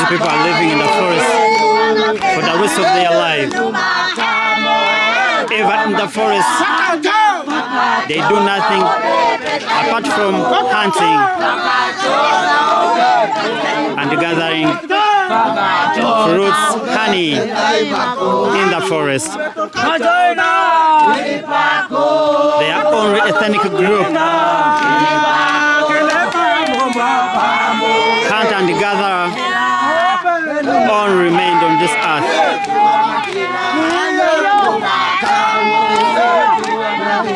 People are living in the forest for the rest of their life. Ever in the forest, they do nothing apart from hunting and gathering fruits, honey in the forest. They are only ethnic group. Hunt and gather all remained on this earth.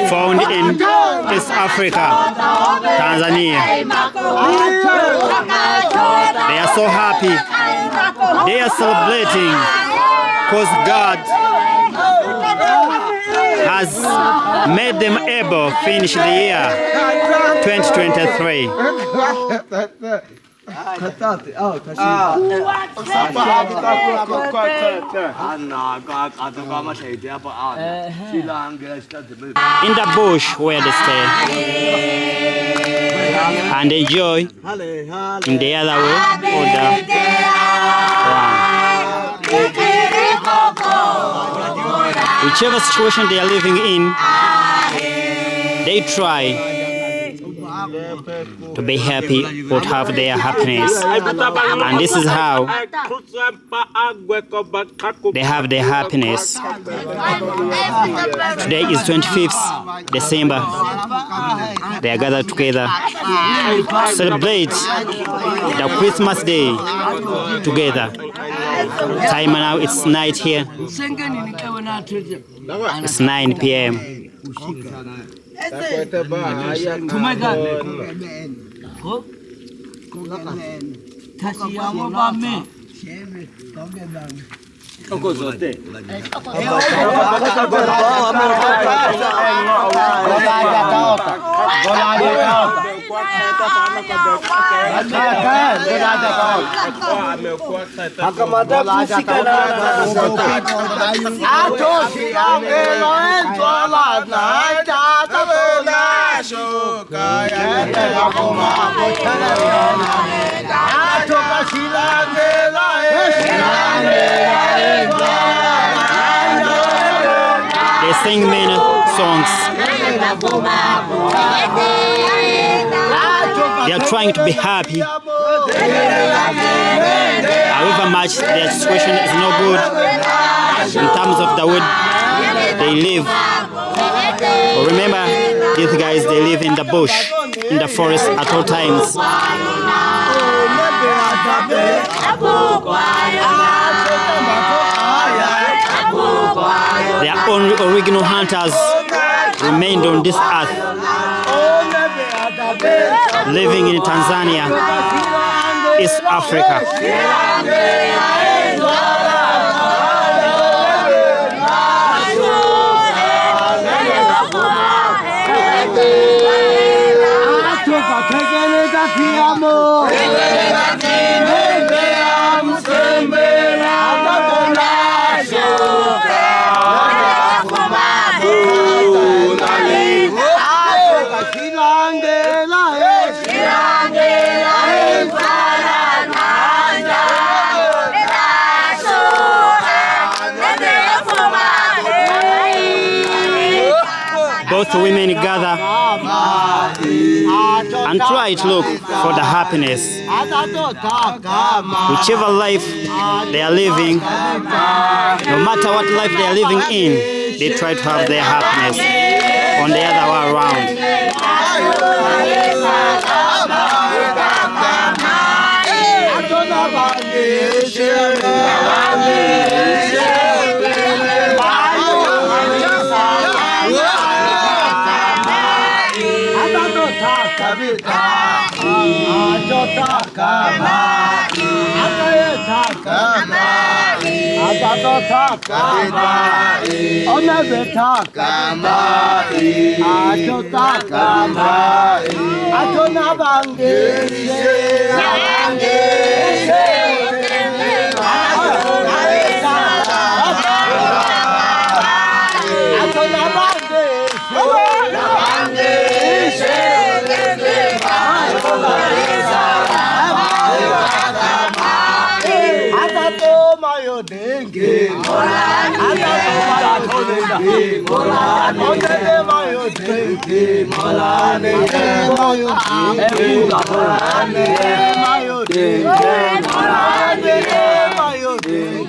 Found in East Africa, Tanzania. They are so happy. They are celebrating because God has made them able to finish the year 2023. In the bush where they stay and enjoy in the other way or the whichever situation they are living in, they try to be happy or to have their happiness, and this is how they have their happiness. Today is 25th December. They are gathered together to celebrate the Christmas day together. Time now, it's night here. It's 9 p.m. They sing many songs. They are trying to be happy. However much their situation is no good in terms of the wood they live. But remember, these guys, they live in the bush, in the forest at all times. Their only original hunters remained on this earth, living in Tanzania, East Africa. Both women gather and try to look for the happiness. Whichever life they are living, no matter what life they are living in, they try to have their happiness on the other way around.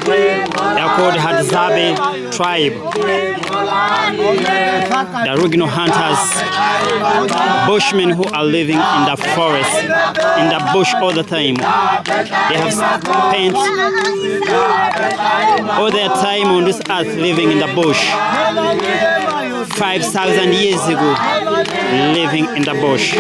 They are called Hadzabe tribe. The original hunters, bushmen who are living in the forest, in the bush all the time. They have spent all their time on this earth living in the bush. 5,000 years ago, living in the bush.